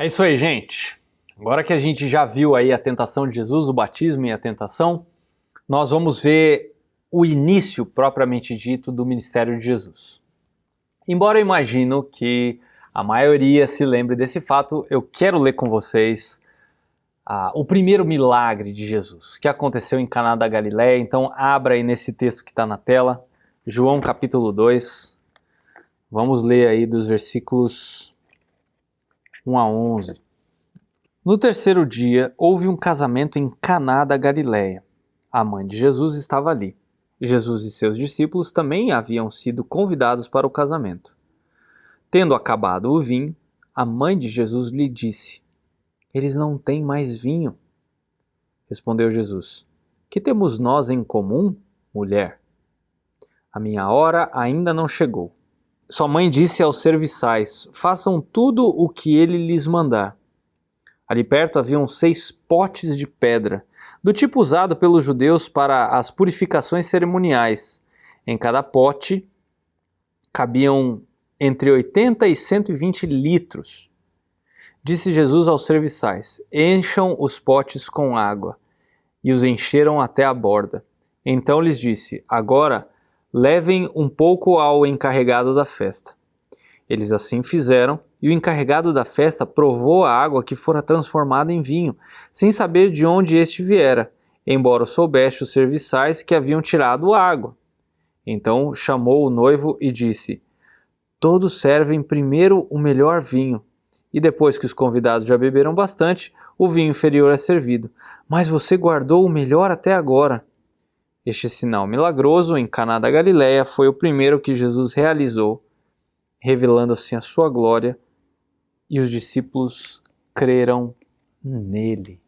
É isso aí, gente. Agora que a gente já viu aí a tentação de Jesus, o batismo e a tentação, nós vamos ver o início propriamente dito do ministério de Jesus. Embora eu imagino que a maioria se lembre desse fato, eu quero ler com vocês o primeiro milagre de Jesus, que aconteceu em Caná da Galileia. Então abra aí nesse texto que está na tela, João capítulo 2. Vamos ler aí dos versículos 1 a 11. No terceiro dia, houve um casamento em Caná da Galileia. A mãe de Jesus estava ali. Jesus e seus discípulos também haviam sido convidados para o casamento. Tendo acabado o vinho, a mãe de Jesus lhe disse: "Eles não têm mais vinho." Respondeu Jesus: "Que temos nós em comum, mulher? A minha hora ainda não chegou." Sua mãe disse aos serviçais: "Façam tudo o que ele lhes mandar." Ali perto haviam 6 potes de pedra, do tipo usado pelos judeus para as purificações cerimoniais. Em cada pote cabiam entre 80 e 120 litros. Disse Jesus aos serviçais: "Encham os potes com água." E os encheram até a borda. Então lhes disse: "Agora levem um pouco ao encarregado da festa." Eles assim fizeram, e o encarregado da festa provou a água que fora transformada em vinho, sem saber de onde este viera, embora soubesse os serviçais que haviam tirado a água. Então chamou o noivo e disse: "Todos servem primeiro o melhor vinho, e depois que os convidados já beberam bastante, o vinho inferior é servido. Mas você guardou o melhor até agora." Este sinal milagroso em Caná da Galileia foi o primeiro que Jesus realizou, revelando assim a sua glória, e os discípulos creram nele.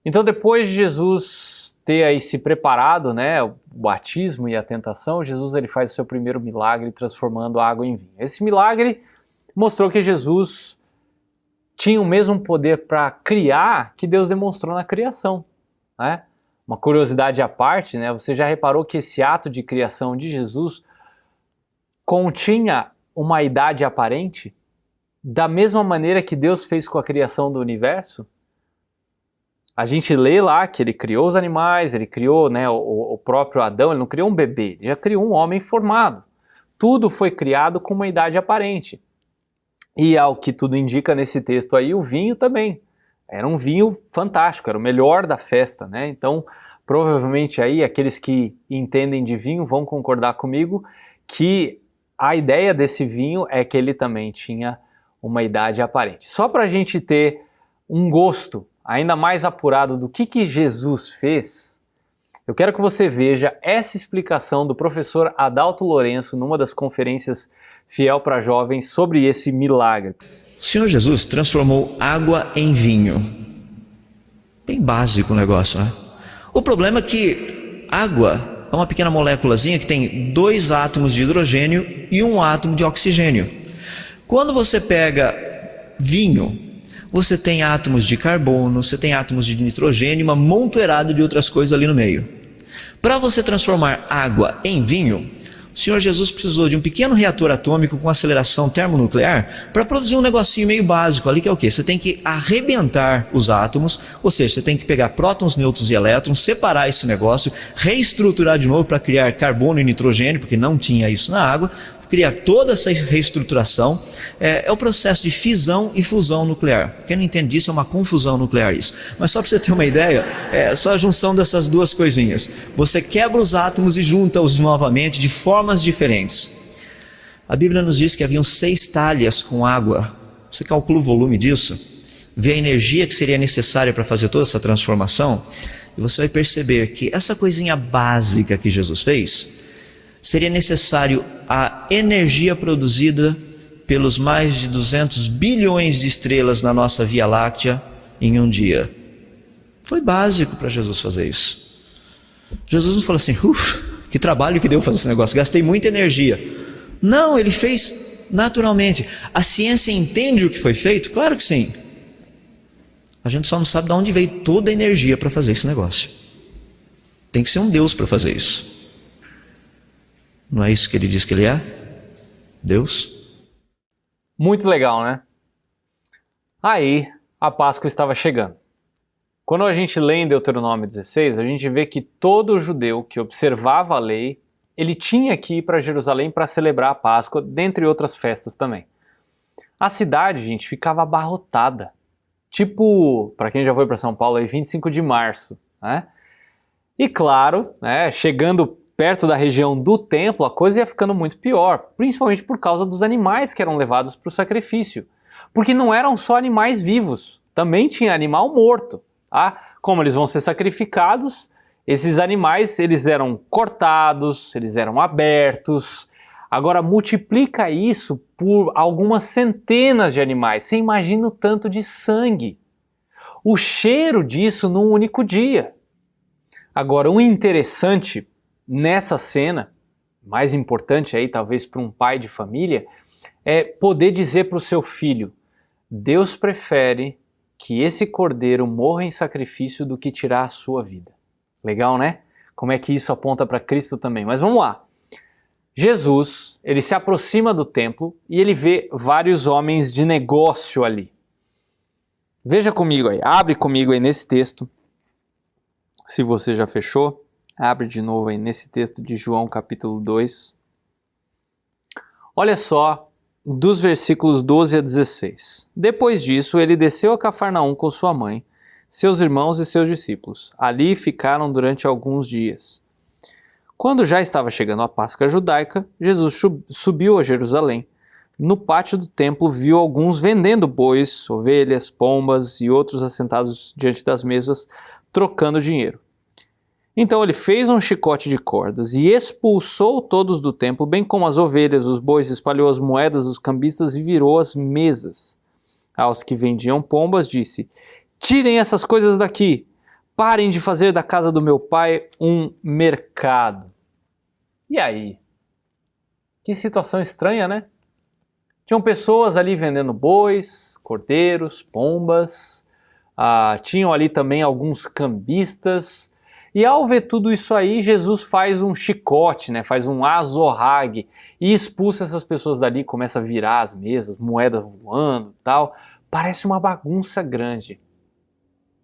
Então, depois de Jesus ter aí se preparado, o batismo e a tentação, Jesus ele faz o seu primeiro milagre transformando a água em vinho. Esse milagre mostrou que Jesus tinha o mesmo poder para criar que Deus demonstrou na criação, né? Uma curiosidade à parte, você já reparou que esse ato de criação de Jesus continha uma idade aparente? Da mesma maneira que Deus fez com a criação do universo? A gente lê lá que ele criou os animais, ele criou o próprio Adão, ele não criou um bebê, ele já criou um homem formado. Tudo foi criado com uma idade aparente. E ao que tudo indica nesse texto aí, o vinho também. Era um vinho fantástico, era o melhor da festa, Então, provavelmente aí, aqueles que entendem de vinho vão concordar comigo que a ideia desse vinho é que ele também tinha uma idade aparente. Só para a gente ter um gosto ainda mais apurado do que Jesus fez, eu quero que você veja essa explicação do professor Adalto Lourenço numa das conferências Fiel para Jovens sobre esse milagre. O Senhor Jesus transformou água em vinho. Bem básico o negócio, né? O problema é que água é uma pequena moléculazinha que tem 2 átomos de hidrogênio e 1 átomo de oxigênio. Quando você pega vinho, você tem átomos de carbono, você tem átomos de nitrogênio, uma montoeirada de outras coisas ali no meio. Para você transformar água em vinho, o Senhor Jesus precisou de um pequeno reator atômico com aceleração termonuclear para produzir um negocinho meio básico ali, que é o quê? Você tem que arrebentar os átomos, ou seja, você tem que pegar prótons, nêutrons e elétrons, separar esse negócio, reestruturar de novo para criar carbono e nitrogênio, porque não tinha isso na água, criar toda essa reestruturação. É o processo de fisão e fusão nuclear. Quem não entende disso é uma confusão nuclear isso. Mas só para você ter uma ideia, é só a junção dessas duas coisinhas. Você quebra os átomos e junta-os novamente de formas diferentes. A Bíblia nos diz que haviam 6 talhas com água. Você calcula o volume disso, vê a energia que seria necessária para fazer toda essa transformação, e você vai perceber que essa coisinha básica que Jesus fez, seria necessário a energia produzida pelos mais de 200 bilhões de estrelas na nossa Via Láctea em um dia. Foi básico para Jesus fazer isso. Jesus não falou assim: que trabalho que deu fazer esse negócio, gastei muita energia. Não, ele fez naturalmente. A ciência entende o que foi feito? Claro que sim. A gente só não sabe de onde veio toda a energia para fazer esse negócio. Tem que ser um Deus para fazer isso. Não é isso que ele diz que ele é? Deus? Muito legal, né? Aí, a Páscoa estava chegando. Quando a gente lê em Deuteronômio 16, a gente vê que todo judeu que observava a lei, ele tinha que ir para Jerusalém para celebrar a Páscoa, dentre outras festas também. A cidade, gente, ficava abarrotada. Tipo, para quem já foi para São Paulo, aí 25 de março, né? E claro, né, chegando perto da região do templo, a coisa ia ficando muito pior, principalmente por causa dos animais que eram levados para o sacrifício. Porque não eram só animais vivos, também tinha animal morto. Tá? Como eles vão ser sacrificados, esses animais eles eram cortados, eles eram abertos. Agora multiplica isso por algumas centenas de animais. Você imagina o tanto de sangue. O cheiro disso num único dia. Agora, o interessante nessa cena, mais importante aí talvez para um pai de família, é poder dizer para o seu filho: Deus prefere que esse cordeiro morra em sacrifício do que tirar a sua vida. Legal, né? Como é que isso aponta para Cristo também. Mas vamos lá. Jesus, ele se aproxima do templo e ele vê vários homens de negócio ali. Veja comigo aí, abre comigo aí nesse texto. Se você já fechou, abre de novo aí nesse texto de João capítulo 2. Olha só, dos versículos 12 a 16. Depois disso, ele desceu a Cafarnaum com sua mãe, seus irmãos e seus discípulos. Ali ficaram durante alguns dias. Quando já estava chegando a Páscoa judaica, Jesus subiu a Jerusalém. No pátio do templo viu alguns vendendo bois, ovelhas, pombas e outros assentados diante das mesas, trocando dinheiro. Então ele fez um chicote de cordas e expulsou todos do templo, bem como as ovelhas, os bois, espalhou as moedas dos cambistas e virou as mesas. Aos que vendiam pombas disse: tirem essas coisas daqui, parem de fazer da casa do meu pai um mercado. E aí? Que situação estranha, né? Tinham pessoas ali vendendo bois, cordeiros, pombas, tinham ali também alguns cambistas. E ao ver tudo isso aí, Jesus faz um chicote, né? Faz um azorrague e expulsa essas pessoas dali, começa a virar as mesas, moedas voando e tal. Parece uma bagunça grande.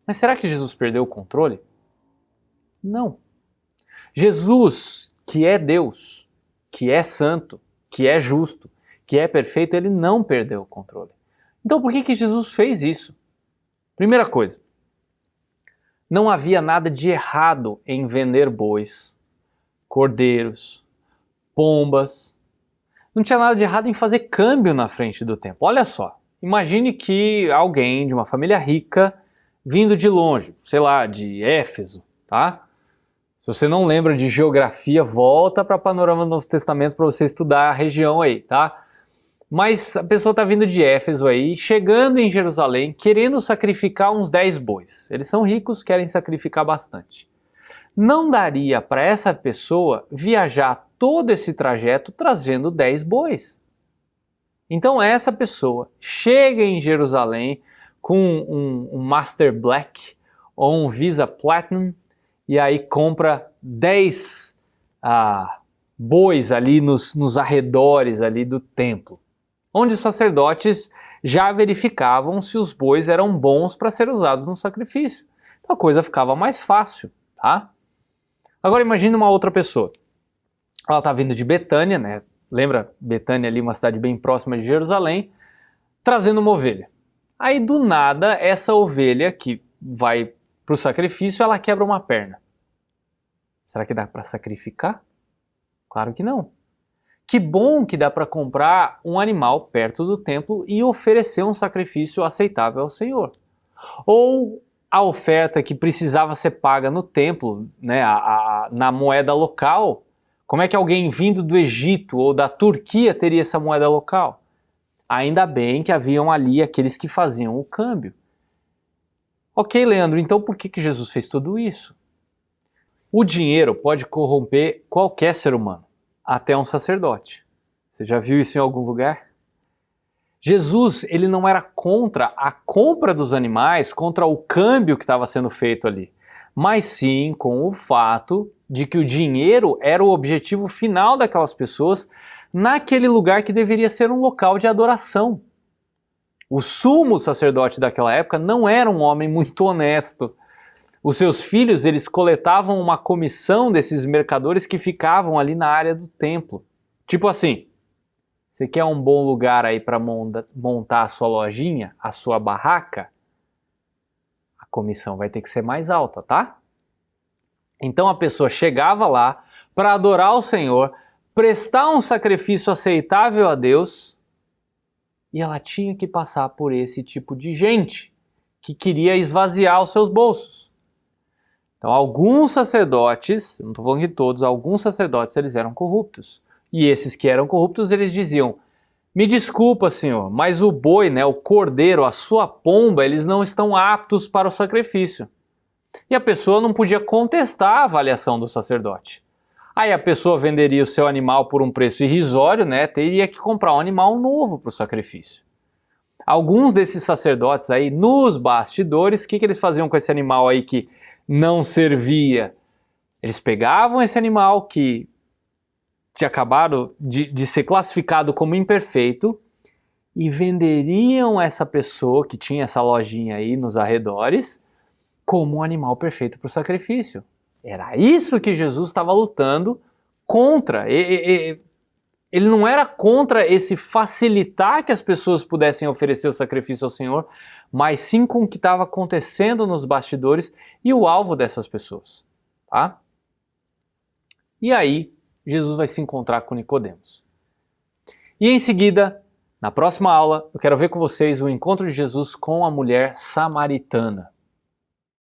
Mas será que Jesus perdeu o controle? Não. Jesus, que é Deus, que é santo, que é justo, que é perfeito, ele não perdeu o controle. Então por que Jesus fez isso? Primeira coisa, não havia nada de errado em vender bois, cordeiros, pombas. Não tinha nada de errado em fazer câmbio na frente do templo. Olha só, imagine que alguém de uma família rica, vindo de longe, sei lá, de Éfeso, tá? Se você não lembra de geografia, volta para Panorama do Novo Testamento para você estudar a região aí, tá? Mas a pessoa está vindo de Éfeso aí, chegando em Jerusalém, querendo sacrificar uns 10 bois. Eles são ricos, querem sacrificar bastante. Não daria para essa pessoa viajar todo esse trajeto trazendo 10 bois. Então essa pessoa chega em Jerusalém com um Master Black ou um Visa Platinum e aí compra 10 bois ali nos arredores ali do templo, onde os sacerdotes já verificavam se os bois eram bons para ser usados no sacrifício. Então a coisa ficava mais fácil, tá? Agora imagine uma outra pessoa. Ela está vindo de Betânia, né? Lembra Betânia ali, uma cidade bem próxima de Jerusalém, trazendo uma ovelha. Aí do nada, essa ovelha que vai para o sacrifício, ela quebra uma perna. Será que dá para sacrificar? Claro que não. Que bom que dá para comprar um animal perto do templo e oferecer um sacrifício aceitável ao Senhor. Ou a oferta que precisava ser paga no templo, né, na moeda local. Como é que alguém vindo do Egito ou da Turquia teria essa moeda local? Ainda bem que haviam ali aqueles que faziam o câmbio. Ok, Leandro, então por que Jesus fez tudo isso? O dinheiro pode corromper qualquer ser humano, até um sacerdote. Você já viu isso em algum lugar? Jesus, ele não era contra a compra dos animais, contra o câmbio que estava sendo feito ali, mas sim com o fato de que o dinheiro era o objetivo final daquelas pessoas naquele lugar que deveria ser um local de adoração. O sumo sacerdote daquela época não era um homem muito honesto. Os seus filhos, eles coletavam uma comissão desses mercadores que ficavam ali na área do templo. Tipo assim, você quer um bom lugar aí para montar a sua lojinha, a sua barraca? A comissão vai ter que ser mais alta, tá? Então a pessoa chegava lá para adorar o Senhor, prestar um sacrifício aceitável a Deus, e ela tinha que passar por esse tipo de gente que queria esvaziar os seus bolsos. Então alguns sacerdotes, não estou falando de todos, alguns sacerdotes eles eram corruptos. E esses que eram corruptos, eles diziam: me desculpa, Senhor, mas o boi, né, o cordeiro, a sua pomba, eles não estão aptos para o sacrifício. E a pessoa não podia contestar a avaliação do sacerdote. Aí a pessoa venderia o seu animal por um preço irrisório, né, teria que comprar um animal novo para o sacrifício. Alguns desses sacerdotes aí, nos bastidores, o que eles faziam com esse animal aí que não servia? Eles pegavam esse animal que tinha acabado de ser classificado como imperfeito e venderiam essa pessoa que tinha essa lojinha aí nos arredores como um animal perfeito para o sacrifício. Era isso que Jesus estava lutando contra. Ele não era contra esse facilitar que as pessoas pudessem oferecer o sacrifício ao Senhor, mas sim com o que estava acontecendo nos bastidores e o alvo dessas pessoas. Tá? E aí, Jesus vai se encontrar com Nicodemos. E em seguida, na próxima aula, eu quero ver com vocês o encontro de Jesus com a mulher samaritana.